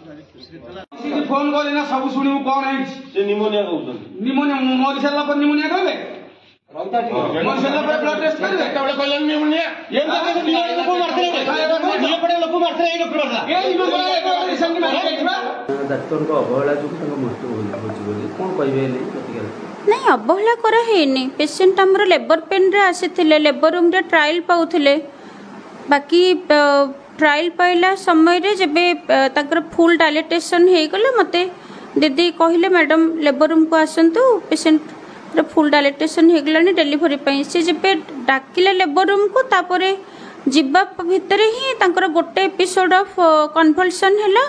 Phone कर सब शुणु कौन है निमोनिया निमोनिया मरी सारा पर निमोनिया कहले मरी सारा पर ब्लड टेस्ट करबे तबले कहले निमोनिया ये लोग मारते ये पड़े लोग मारते ये डॉक्टर मारता ये निमोनिया संग में डॉक्टर को अवहेला जो मृत्यु होची बोली कोन कहबे नहीं प्रतिकार नहीं अवहेला करा हेनी पेशेंट हमर लेबर पेन रे आसीथिले लेबर रूम रे ट्रायल पाउथिले बाकी ट्रायल पाइला समय रे जबे ताकर फुल डायलिटेशन हे गले मते दीदी कहले मैडम लेबर रूम को आसंतु पेशेंट रे फुल डायलिटेशन हे गलानी डिलीवरी पई से जबे डाकिले लेबर रूम को तापरे जिबा भितरे ही ताकर गोटे एपिसोड ऑफ कन्वल्सन हैला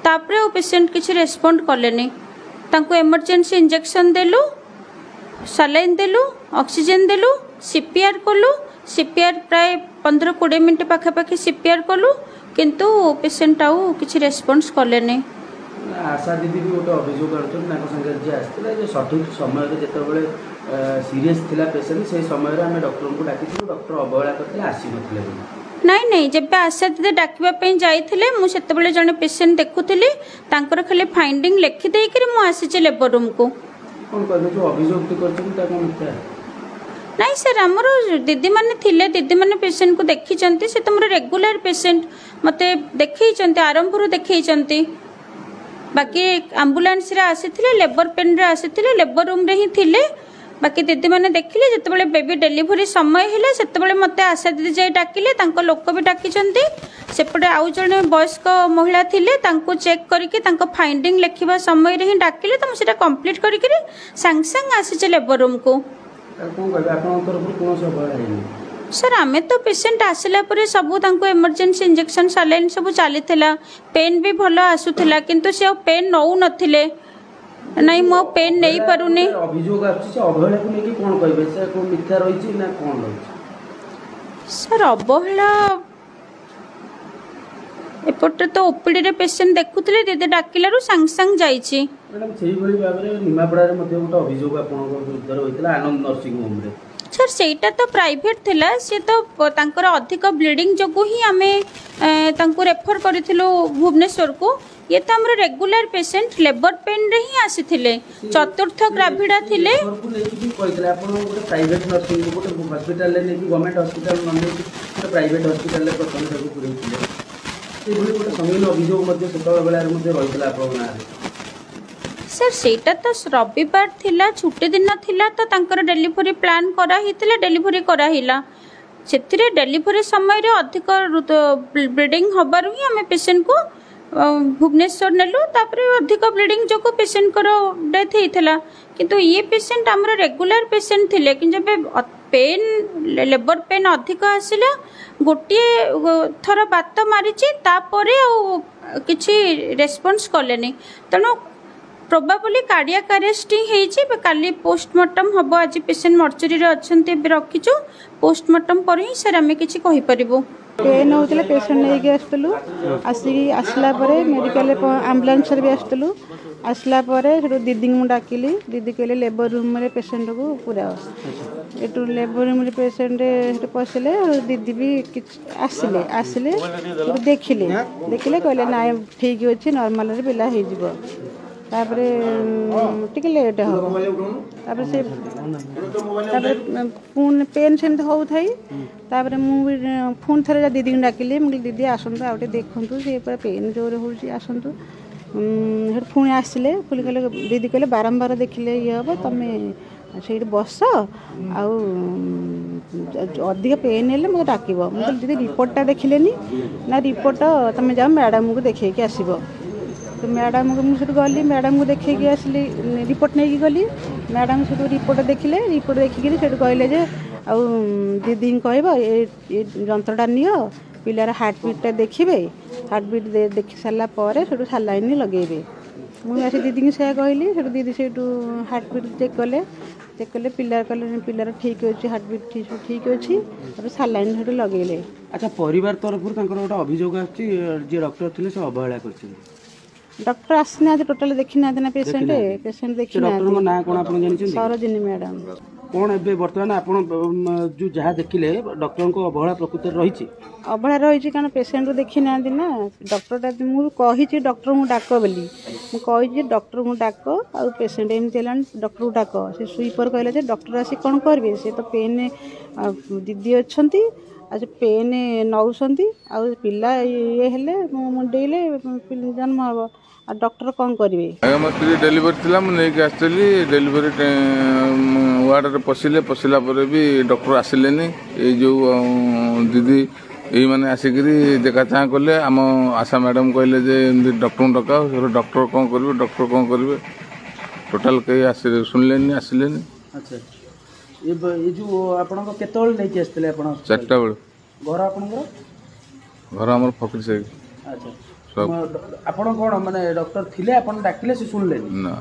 तापरे ओ पेशेंट किछि रेस्पोंड करलेनी तांको इमरजेंसी इंजेक्शन देलु सलाइन देलु ऑक्सीजन देलु सीपीआर कलु सीपीआर प्राय 15-20 मिनट पाखापाखि सीपीआर कलु किंतु पेशेंट आउ किछि रेस्पॉन्स करलेनी आशा दीदी भी गोटे अभियोग करछन नाको संगे जे आस्तिला जे सठिक समय रे जेतेबेले सीरियस थिला पेशेंट से समय रे हम डॉक्टर को डाकिथिलु डॉक्टर अवहेला करथिले आसी नथिले नहीं नहीं जब आशा दीदी डाकिबा पई जाइथिले मु सेतेबेले जने पेशेंट देखुथिली तांकर खाली फाइंडिंग लिखि देई कि मु आसी लेबर रूम को कोन कहबे जो अभियोग करछन ता कोन मिथ्या नहीं सर आमर दीदी मैंने थिले दीदी मैंने पेशेंट को देखी से तुम रेगुलर पेशेंट मते देखी आरंभ देखी बाकी आंबुलांस रे आसीथिले लेबर पेन रे आसीथिले लेबर रूम रे ही थिले बाकी दीदी मैंने देखिले जेतेबेले बेबी डिलीवरी समय हेले सेतेबेले मते आशा दीदी जाई डाकिले तांको लोक भी डाकिचंती सेपटे आउ जने वयस्क महिला थिले तांको चेक करके तांको फाइंडिंग लिखिबा समय रे ही डाकिले त सेटा कंप्लीट करके संग संग आसीचे लेबर रूम को सर आमे तो पेशेंट आसला परे सबू तांको इमरजेंसी इंजेक्शन सलाइन सब चली पेन भी भल आसुला किंतु से पेन नौ नथिले नहीं मो पेन नहीं पारुनी अभियोग आछि अवहेला को नेकी कोन कहबे से को मिथ्या रहिछि ना कोन रहिछि सर अवहेला एपटे तो ओपीडी रे पेशेंट देखुतले दीदी डाकिलारु संग संग जाईछि मैडम सेही भली भाबरे निमापड़ा रे मध्ये गोटे अभियोग आपन विरुद्ध होइतला आनंद नर्सिंग होम रे सर सेटा तो प्राइवेट थिला से तो तांकर अधिक ब्लीडिंग जगु ही हमें तांको रेफर करिथिलु भुवनेश्वर को ये तो हमर रेगुलर पेशेंट लेबर पेन रे ही आसीथिले चतुर्थ ग्राभिडा थिले कहितले आपन गोटे प्राइवेट नर्सिंग गोटे हॉस्पिटल ले नेकी गवर्नमेंट हॉस्पिटल न नेकी गोटे प्राइवेट हॉस्पिटल ले प्रथम ताको पुरैथिले से भली गोटे संगीन अभियोग मध्ये सेतल बेला मध्ये रहितला आपन ना सर सेटा तो रविवार थिला छुट्टी दिन थिला तो तांकर डिलीवरी प्लान करा हितला डिलीवरी करा हिला सेतिरे डिलीवरी समय रे अधिक ब्लीडिंग हबारु ही हमें पेशेंट को भुवनेश्वर नेलु तापरे अधिक ब्लीडिंग जो को पेशेंट करो डेथ हेतला किंतु ये पेशेंट हमर रेगुलर पेशेंट थिले कि जबे पेन लेबर पेन अधिक आसिला गोटे थर बात मारिछि तापरे किछि रेस्पॉन्स करलेनी तनो प्रोबाबली कार्डियक अरेस्ट ही काली पोस्टमार्टम हम आज पेशेंट मर्चरी रे अछंती रखीचु पोस्टमार्टम पर ही सर आम कि पेन होता पेसेंट नहीं आसलु आसला मेडिकल आम्बुलांस भी आसलु आसला दीदी को डाकिली दीदी कहले लेबर रूम में पेसेंट को पूरा एटू लेबर रूम पेसेंट पशिले दीदी भी आसिले आसिले देखिले देखिले कहले ना ठीक अच्छे नॉर्मल पिला हो तापरे टिके लेट हम तापरे से पुन पेन सेमती हो थाई तापरे मु फोन थरे दीदी डाकिली मुझे दीदी आसतु आउटे देखु से पेन जोर हो आसतु पुणी आसिले पुणी कहले दीदी कहले बारंबार देखिले ये हम तुम से बस आउ अधिक पेन हेल्ले मुझे डाक मुझे दीदी रिपोर्टा देखिले ना रिपोर्ट तुम जाओ मैडम को देखे आसब तो मैडम को मुझे गली मैडम को देखे आसली रिपोर्ट नहीं गली मैडम से रिपोर्ट देखिले रिपोर्ट देखिक कहले जे आउ दीदी कह जंत्रटा नियो पिलार हार्टबिटा देखिए हार्टबिट देखी सारापर से सालाइन लगेबे मुझे दीदी से कहली दीदी से हार्टबिट चेक कले पिलार कले पिलार ठीक अच्छे हार्टबिट ठीक अच्छी सालाइन से लगेले। अच्छा परिवार तरफ गोटे अभियोग आछि जे डॉक्टर थे से अवहेला कर डॉक्टर आसना टोटाल देखी ना पेशेंट पेशेंट देखी ना सरोजिनी मैडम। कौन ए बर्तमान आप जो जहाँ देखिले डॉक्टर को अवहेला प्रकृति रही अवहेला रही कारण पेसेंट को देखी ना ना डॉक्टर मुझे डॉक्टर को डाक बोली मुझे डॉक्टर को डाक आ पेसेंट एमती है डॉक्टर को डाक से स्वीपर कहले डॉक्टर आसी कौन करेंगे सी तो पेन दीदी अच्छा आज पेन नौंट आ पिला ये हेले मुंडेले जन्म हम आ डॉक्टर कौन करेंगे मो स्त्री डेलीवरी थी मुझे आसली डेलीवरी वार्ड पशिले पशिला भी डॉक्टर आसिले ये जो दीदी ये मैंने आसिक देखा चाह कले आम आशा मैडम कहले डॉक्टर डका डॉक्टर कौन करेंगे डॉक्टर कौन करेंगे टोटाल कहीं शुणिले आसिले। अच्छा ये जो आपन केतल आसते आप 4टा बेलू घर आप घर आम फकीर साही। अच्छा आपन कौन माने डॉक्टर थिले आपन डाकिले से सुनले ना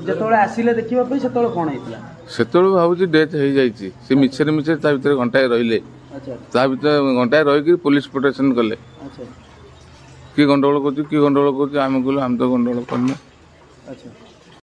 जतोले आसिले देखिबा पे सेतोले कोन हेतला सेतोले भाबुची डेथ हे जाईची से मिछरे मिछरे ता भीतर घंटाए रहिले। अच्छा ता भीतर घंटाए रही कि पुलिस प्रोटेक्शन कले। अच्छा की गंडगोल करछु की गंडगोल करछु आमे कहलो हम तो गंडगोल करने। अच्छा